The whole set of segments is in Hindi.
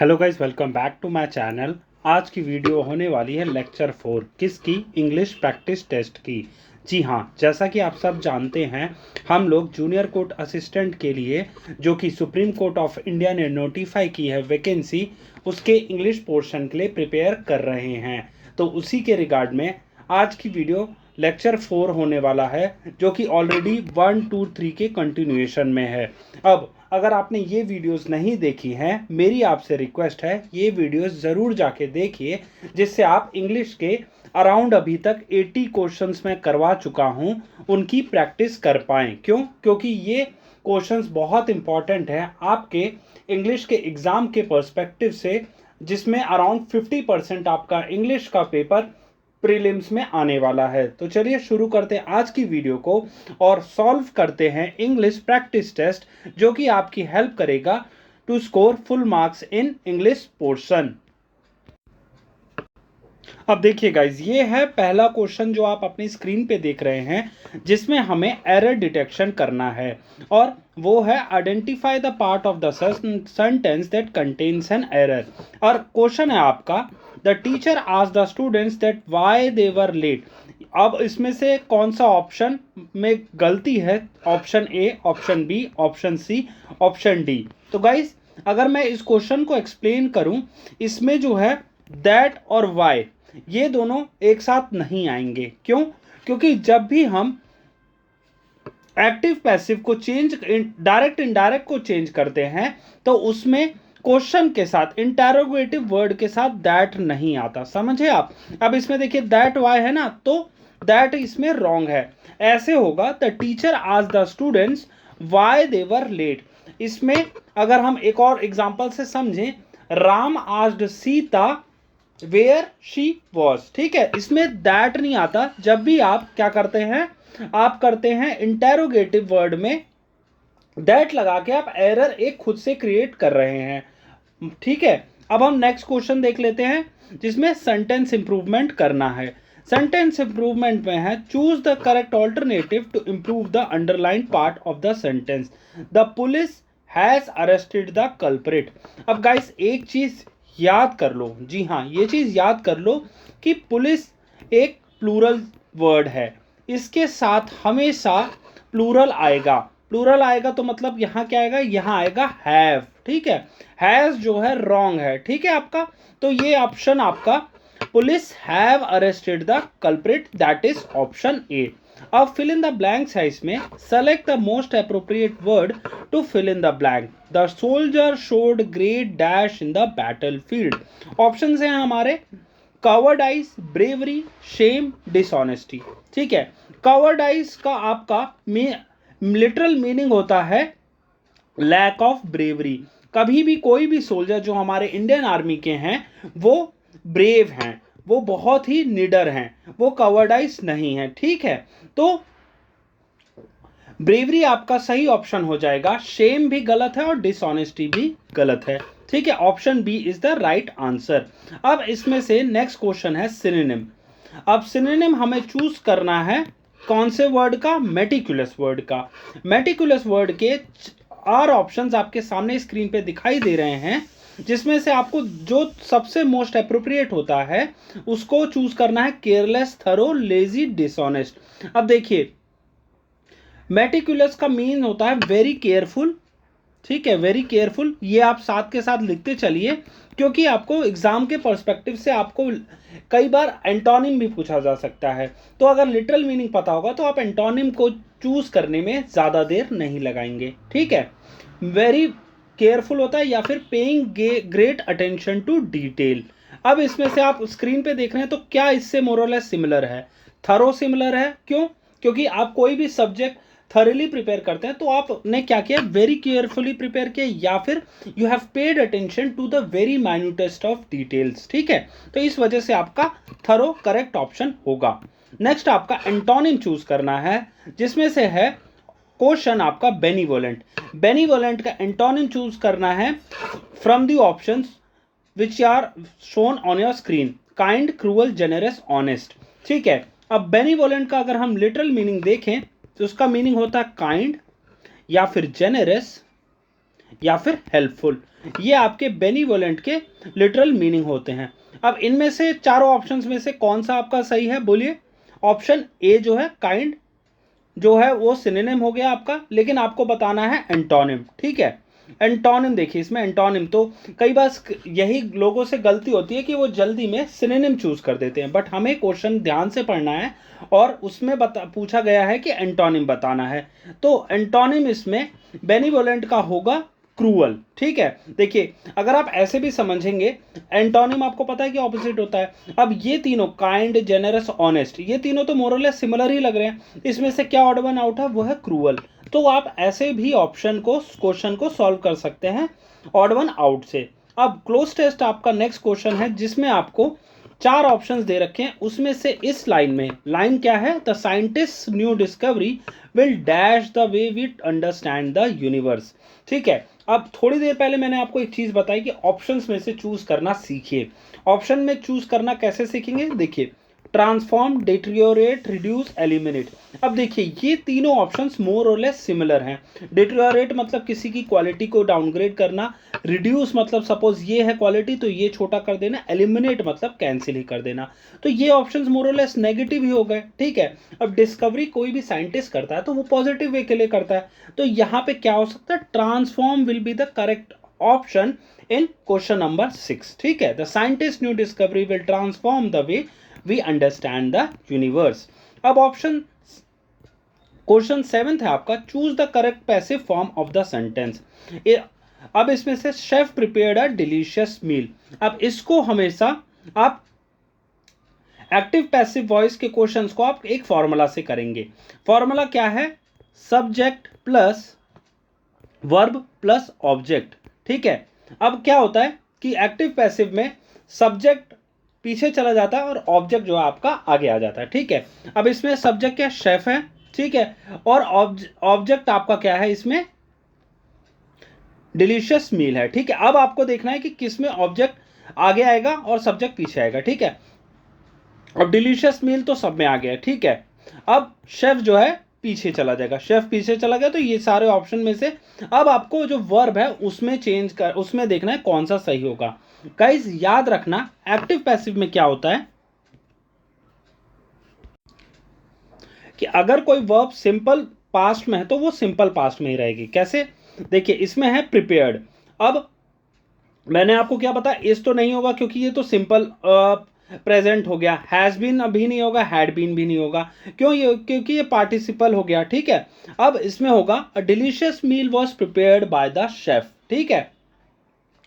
Hello guys, welcome back to my channel. आज की वीडियो होने वाली है लेक्चर 4 किसकी, इंग्लिश प्रैक्टिस टेस्ट की। जी हाँ, जैसा कि आप सब जानते हैं, हम लोग जूनियर कोर्ट असिस्टेंट के लिए जो कि सुप्रीम कोर्ट ऑफ इंडिया ने नोटिफाई की है वैकेंसी, उसके इंग्लिश पोर्शन के लिए प्रिपेयर कर रहे हैं। तो उसी के रिगार्ड में आज की वीडियो लेक्चर 4 होने वाला है, जो कि ऑलरेडी 1, 2, 3 के कंटिन्यूएशन में है। अब अगर आपने ये वीडियोस नहीं देखी हैं, मेरी आपसे रिक्वेस्ट है ये वीडियोस ज़रूर जाके देखिए, जिससे आप इंग्लिश के अराउंड अभी तक 80 क्वेश्चंस मैं करवा चुका हूं, उनकी प्रैक्टिस कर पाएँ। क्योंकि ये क्वेश्चंस बहुत इंपॉर्टेंट हैं आपके इंग्लिश के एग्ज़ाम के पर्सपेक्टिव से, जिसमें अराउंड 50% आपका इंग्लिश का पेपर प्रीलिम्स में आने वाला है। तो चलिए शुरू करते हैं आज की वीडियो को और सॉल्व करते हैं इंग्लिश प्रैक्टिस टेस्ट, जो कि आपकी हेल्प करेगा to score full marks in English portion. अब देखिए गाइज, ये है पहला क्वेश्चन जो आप अपनी स्क्रीन पे देख रहे हैं, जिसमें हमें एरर डिटेक्शन करना है, और वो है identify the part of the sentence that contains an error. और क्वेश्चन है आपका, the teacher asked the students that why they were late. अब इसमें से कौन सा ऑप्शन में गलती है? Option A, option B, option C, option D. तो गाइज, अगर मैं इस क्वेश्चन को एक्सप्लेन करूं, इसमें जो है दैट और वाई, ये दोनों एक साथ नहीं आएंगे। क्यों? क्योंकि जब भी हम एक्टिव पैसिव को चेंज, डायरेक्ट इनडायरेक्ट को चेंज करते हैं, तो उसमें क्वेश्चन के साथ, इंटरोगेटिव वर्ड के साथ दैट नहीं आता। समझे आप? अब इसमें देखिए दैट वाई है ना, तो दैट इसमें रॉन्ग है। ऐसे होगा, the teacher asked the students why they were late. इसमें अगर हम एक और एग्जांपल से समझें, Ram asked Sita where she was. ठीक है, इसमें दैट नहीं आता। जब भी आप क्या करते हैं, आप करते हैं इंटेरोगेटिव वर्ड में दैट लगा के आप एरर एक खुद से क्रिएट कर रहे हैं। ठीक है, अब हम नेक्स्ट क्वेश्चन देख लेते हैं, जिसमें सेंटेंस इंप्रूवमेंट करना है। सेंटेंस इंप्रूवमेंट में है, choose the correct alternative to improve the underline part of the sentence. The police has arrested the culprit. अब गाइस, एक चीज याद कर लो, जी हाँ, ये चीज याद कर लो कि पुलिस एक प्लूरल वर्ड है, इसके साथ हमेशा प्लूरल आएगा। प्लूरल आएगा तो मतलब यहाँ क्या आएगा? यहाँ आएगा हैव। ठीक है, हैज जो है रॉन्ग है। ठीक है आपका, तो ये ऑप्शन आपका, police have arrested the culprit, that is option A. अब फिल इन द ब्लैंक्स है, इसमें select the most appropriate word to fill in the blank. The soldier showed great dash in the battle field. Option हैं हमारे, कवर्डाइज, ब्रेवरी, शेम, डिसऑनेस्टी। ठीक है, कवर्डाइज का आपका लिटरल मीनिंग होता है लैक ऑफ ब्रेवरी। कभी भी कोई भी सोल्जर जो हमारे इंडियन आर्मी के हैं, वो ब्रेव हैं, वो बहुत ही निडर हैं, वो कवर्डाइज नहीं है। ठीक है, तो ब्रेवरी आपका सही ऑप्शन हो जाएगा। शेम भी गलत है और डिसऑनेस्टी भी गलत है। ठीक है, option B is the right answer. अब इसमें से नेक्स्ट क्वेश्चन है सिनोनिम। अब सिनोनिम हमें चूज करना है कौन से वर्ड का? मेटिकुलस वर्ड का। मेटिकुलस वर्ड के 8 ऑप्शंस आपके सामने स्क्रीन पे दिखाई दे रहे हैं, जिसमें से आपको जो सबसे मोस्ट अप्रोप्रिएट होता है उसको चूज करना है। Careless, thorough, lazy, dishonest. अब देखिए, मेटिकुलस का मीन होता है वेरी केयरफुल। ठीक है, वेरी केयरफुल, ये आप साथ के साथ लिखते चलिए, क्योंकि आपको एग्जाम के पर्सपेक्टिव से आपको कई बार एंटोनिम भी पूछा जा सकता है। तो अगर लिटरल मीनिंग पता होगा तो आप एंटोनिम को चूज करने में ज़्यादा देर नहीं लगाएंगे। ठीक है, वेरी केयरफुल होता है, या फिर paying great attention to detail. अब इसमें से आप स्क्रीन पे देख रहे हैं, तो क्या इससे मोरलेस सिमिलर है? थरो सिमिलर है। क्यों? क्योंकि आप कोई भी सब्जेक्ट थॉरली प्रिपेयर करते हैं, तो आपने क्या किया? वेरी केयरफुली प्रिपेयर किया, या फिर you have paid attention to the very minutest of details. ठीक है, तो इस वजह से आपका थरो करेक्ट ऑप्शन होगा। नेक्स्ट आपका एंटोनिम चूज करना है, जिसमें से है क्वेश्चन आपका बेनिवोलेंट। बेनिवोलेंट का एंटोनिम चूज करना है from the options which are shown on your screen. Kind, cruel, generous, honest. ठीक है, अब बेनिवोलेंट का अगर हम लिटरल मीनिंग देखें, तो उसका मीनिंग होता है काइंड, या फिर जेनरस, या फिर हेल्पफुल। ये आपके बेनिवोलेंट के लिटरल मीनिंग होते हैं। अब इनमें से चारों ऑप्शंस में से कौन सा आपका सही है बोलिए। ऑप्शन ए जो है काइंड जो है वो सिनोनिम हो गया आपका, लेकिन आपको बताना है एंटोनिम। ठीक है, एंटोनिम देखिए, इसमें एंटोनिम तो कई बार यही लोगों से गलती होती है कि वो जल्दी में सिनोनिम चूज कर देते हैं, बट हमें क्वेश्चन ध्यान से पढ़ना है और उसमें पूछा गया है कि एंटोनिम बताना है। तो एंटोनिम इसमें बेनिवोलेंट का होगा क्रूअल। ठीक है, देखिए अगर आप ऐसे भी समझेंगे, एंटोनिम आपको पता है कि ऑपोजिट होता है। अब ये तीनों काइंड, जेनरस, ऑनेस्ट, ये तीनों तो मोरलेस सिमिलर ही लग रहे हैं, इसमें से क्या ऑड वन आउट है, वो है क्रूअल। तो आप ऐसे भी ऑप्शन को, क्वेश्चन को सॉल्व कर सकते हैं ऑड वन आउट से। अब क्लोज टेस्ट आपका नेक्स्ट क्वेश्चन है, जिसमें आपको चार ऑप्शंस दे रखे हैं, उसमें से इस लाइन में, लाइन क्या है, the scientist new discovery will dash the way we understand the universe. ठीक है, अब थोड़ी देर पहले मैंने आपको एक चीज बताई कि ऑप्शंस में से चूज करना सीखिए। ऑप्शन में चूज करना कैसे सीखेंगे, देखिए ट्रांसफॉर्म, डिटेरियोरेट, रिड्यूस, एलिमिनेट। अब देखिए ये तीनों ऑप्शंस मोर और लेस सिमिलर हैं। डिटेरियोरेट मतलब किसी की क्वालिटी को डाउनग्रेड करना, रिड्यूस मतलब सपोज ये है क्वालिटी तो ये छोटा कर देना, एलिमिनेट मतलब कैंसिल ही कर देना। तो ये ऑप्शंस मोर और लेस नेगेटिव ही हो गए। ठीक है, अब डिस्कवरी कोई भी साइंटिस्ट करता है तो वो पॉजिटिव वे के लिए करता है, तो यहाँ पे क्या हो सकता है, transform will be the correct option in question number 6। ठीक है, the scientist new discovery will transform the way we understand the universe. अब ऑप्शन क्वेश्चन 7 है आपका, choose the correct passive form of the sentence. अब इसमें से chef prepared a delicious meal. अब इसको हमेशा आप एक्टिव पैसिव वॉइस के क्वेश्चंस को आप एक फॉर्मूला से करेंगे। फॉर्मूला क्या है, subject plus verb plus object. ठीक है, अब क्या होता है कि एक्टिव पैसिव में सब्जेक्ट पीछे चला जाता है और ऑब्जेक्ट जो है आपका आगे आ जाता है। ठीक है, अब इसमें सब्जेक्ट क्या, शेफ है। ठीक है, और ऑब्जेक्ट आपका क्या है, इसमें डिलीशियस मील है। ठीक है, अब आपको देखना है कि किसमें ऑब्जेक्ट आगे आएगा और सब्जेक्ट पीछे आएगा। ठीक है, अब डिलीशियस मील तो सब में आ गया। ठीक है, अब शेफ जो है पीछे चला जाएगा, शेफ पीछे चला गया, तो ये सारे ऑप्शन में से अब आपको जो वर्ब है उसमें चेंज कर, उसमें देखना है कौन सा सही होगा। गाइस याद रखना, एक्टिव पैसिव में क्या होता है कि अगर कोई वर्ब सिंपल पास्ट में है तो वो सिंपल पास्ट में ही रहेगी। कैसे, देखिए इसमें है प्रिपेयर्ड। अब मैंने आपको क्या बताया, इस तो नहीं होगा क्योंकि ये तो सिंपल प्रेजेंट हो गया, हैज बीन अभी नहीं होगा, हैड बीन भी नहीं होगा, क्यों, ये क्योंकि ये पार्टिसिपल हो गया। ठीक है, अब इसमें होगा a delicious meal was prepared by the chef. ठीक है,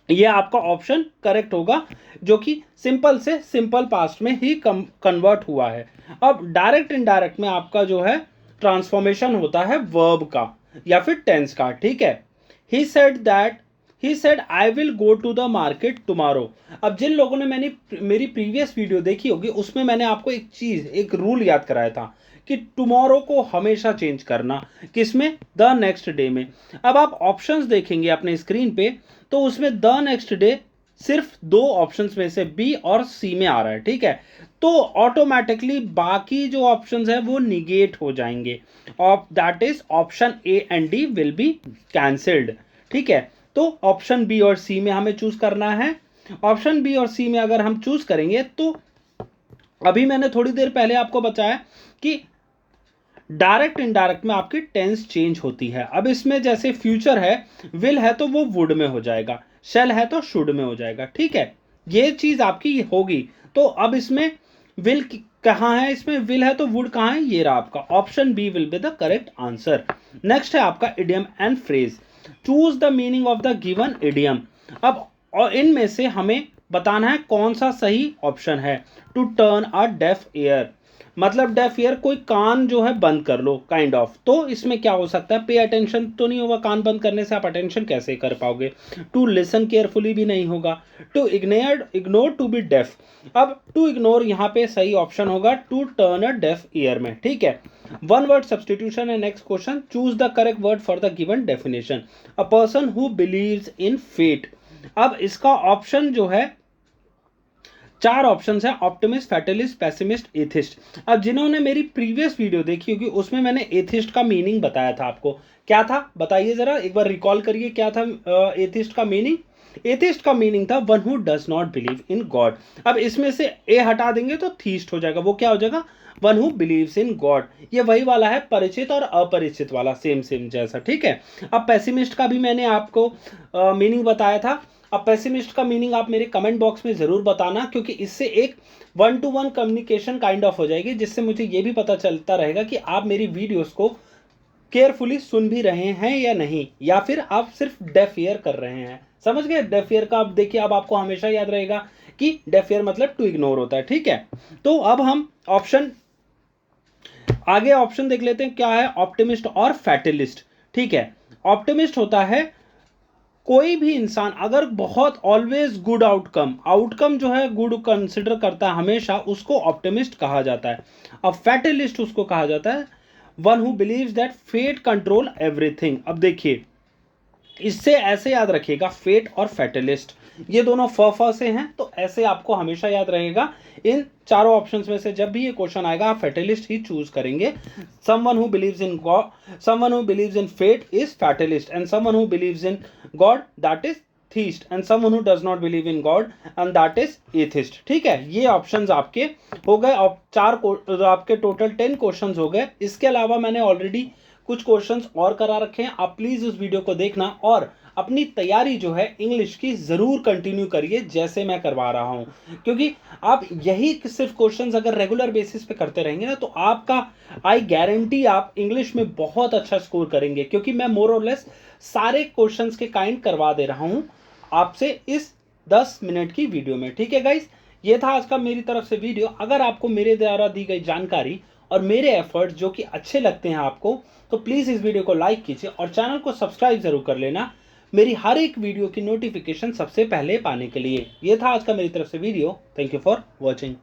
ये आपका ऑप्शन करेक्ट होगा, जो कि सिंपल से सिंपल पास्ट में ही कन्वर्ट हुआ है। अब डायरेक्ट इनडायरेक्ट में आपका जो है ट्रांसफॉर्मेशन होता है वर्ब का या फिर टेंस का। ठीक है, he said I will go to the market tomorrow. अब जिन लोगों ने मेरी प्रीवियस वीडियो देखी होगी उसमें मैंने आपको एक रूल याद कराया था कि टुमारो को हमेशा चेंज करना, किसमें, द नेक्स्ट डे में। अब आप ऑप्शंस देखेंगे अपने स्क्रीन पे तो उसमें द नेक्स्ट डे सिर्फ दो ऑप्शंस में से बी और सी में आ रहा है। ठीक है, तो ऑटोमेटिकली बाकी जो ऑप्शंस है वो निगेट हो जाएंगे, that is option A and D will be cancelled. ठीक है, तो ऑप्शन बी और सी में हमें चूज करना है। ऑप्शन बी और सी में अगर हम चूज करेंगे तो अभी मैंने थोड़ी देर पहले आपको बताया कि डायरेक्ट इनडायरेक्ट में आपकी टेंस चेंज होती है। अब इसमें जैसे फ्यूचर है, विल है तो वो वुड में हो जाएगा, शेल है तो शुड में हो जाएगा। ठीक है, ये चीज आपकी होगी। तो अब इसमें विल कहाँ है, इसमें विल है तो वुड कहाँ है, ये रहा आपका option B will be the correct answer. Next है आपका idiom and phrase. Choose the meaning of the given idiom. अब और इनमें से हमें बताना है कौन सा सही ऑप्शन है। To turn a deaf ear, मतलब डेफ ईयर कोई कान जो है बंद कर लो, काइंड ऑफ। तो इसमें क्या हो सकता है, पे अटेंशन तो नहीं होगा, कान बंद करने से आप अटेंशन कैसे कर पाओगे। टू लिसन केयरफुली भी नहीं होगा। To ignore to be deaf. अब टू इग्नोर यहाँ पे सही ऑप्शन होगा to turn a deaf ear में। ठीक है, वन वर्ड सब्सटीट्यूशन है next question. Choose the correct word for the given definition. A person who believes in fate. अब इसका ऑप्शन जो है चार ऑप्शन है, ऑप्टिमिस्ट, फैटलिस्ट, पेसिमिस्ट, एथिस्ट। अब जिन्होंने मेरी प्रीवियस वीडियो देखी होगी उसमें मैंने एथिस्ट का मीनिंग बताया था आपको। क्या था बताइए जरा, एक बार रिकॉल करिए क्या था एथिस्ट का मीनिंग। एथिस्ट का मीनिंग था one who does not believe in God. अब इसमें से ए हटा देंगे तो थीस्ट हो जाएगा, वो क्या हो जाएगा, one who believes in God. ये वही वाला है परिचित और अपरिचित वाला, सेम सेम जैसा, ठीक है। अब पेसिमिस्ट का भी मैंने आपको मीनिंग बताया था। अब पेसिमिस्ट का मीनिंग आप मेरे कमेंट बॉक्स में ज़रूर बताना, क्योंकि इससे एक 1-to-1 कम्युनिकेशन काइंड ऑफ हो जाएगी, जिससे मुझे ये भी पता चलता रहेगा कि आप मेरी वीडियोस को केयरफुली सुन भी रहे हैं या नहीं, या फिर आप सिर्फ डेफ ईयर कर रहे हैं। समझ गए डेफ ईयर का? अब देखिए, अब आपको हमेशा याद रहेगा कि डेफ ईयर मतलब टू इग्नोर होता है, ठीक है। तो अब हम आगे ऑप्शन देख लेते हैं क्या है, ऑप्टिमिस्ट और फैटलिस्ट, ठीक है। ऑप्टिमिस्ट होता है कोई भी इंसान अगर बहुत ऑलवेज गुड आउटकम जो है गुड कंसिडर करता है हमेशा, उसको ऑप्टिमिस्ट कहा जाता है। अब फैटलिस्ट उसको कहा जाता है one who believes that fate control everything. अब देखिए, इससे ऐसे याद रखिएगा, फेट और फैटलिस्ट ये दोनों फ से हैं, तो ऐसे आपको हमेशा याद रहेगा। इन चारों ऑप्शंस में से जब भी ये क्वेश्चन आएगा आप फैटलिस्ट ही चूज करेंगे। Someone who believes in God, someone who believes in fate is fatalist, and someone who believes in God that is theist, and someone who does not believe in God and that is atheist, ठीक है। ये ऑप्शंस आपके हो गए। अब आपके टोटल 10 क्वेश्चंस हो गए। इसके अलावा मैंने ऑलरेडी कुछ क्वेश्चंस और करा रखे हैं, आप प्लीज उस वीडियो को देखना और अपनी तैयारी जो है इंग्लिश की जरूर कंटिन्यू करिए जैसे मैं करवा रहा हूं, क्योंकि आप यही सिर्फ क्वेश्चंस अगर रेगुलर बेसिस पे करते रहेंगे ना, तो आपका आई गारंटी आप इंग्लिश में बहुत अच्छा स्कोर करेंगे, क्योंकि मैं मोर और लेस सारे क्वेश्चंस के काइंड करवा दे रहा हूं आपसे इस 10 मिनट की वीडियो में, ठीक है गाइस। ये था आज का मेरी तरफ से वीडियो। अगर आपको मेरे द्वारा दी गई जानकारी और मेरे एफर्ट्स जो कि अच्छे लगते हैं आपको, तो प्लीज़ इस वीडियो को लाइक कीजिए और चैनल को सब्सक्राइब जरूर कर लेना, मेरी हर एक वीडियो की नोटिफिकेशन सबसे पहले पाने के लिए। ये था आज का मेरी तरफ से video. Thank you for watching.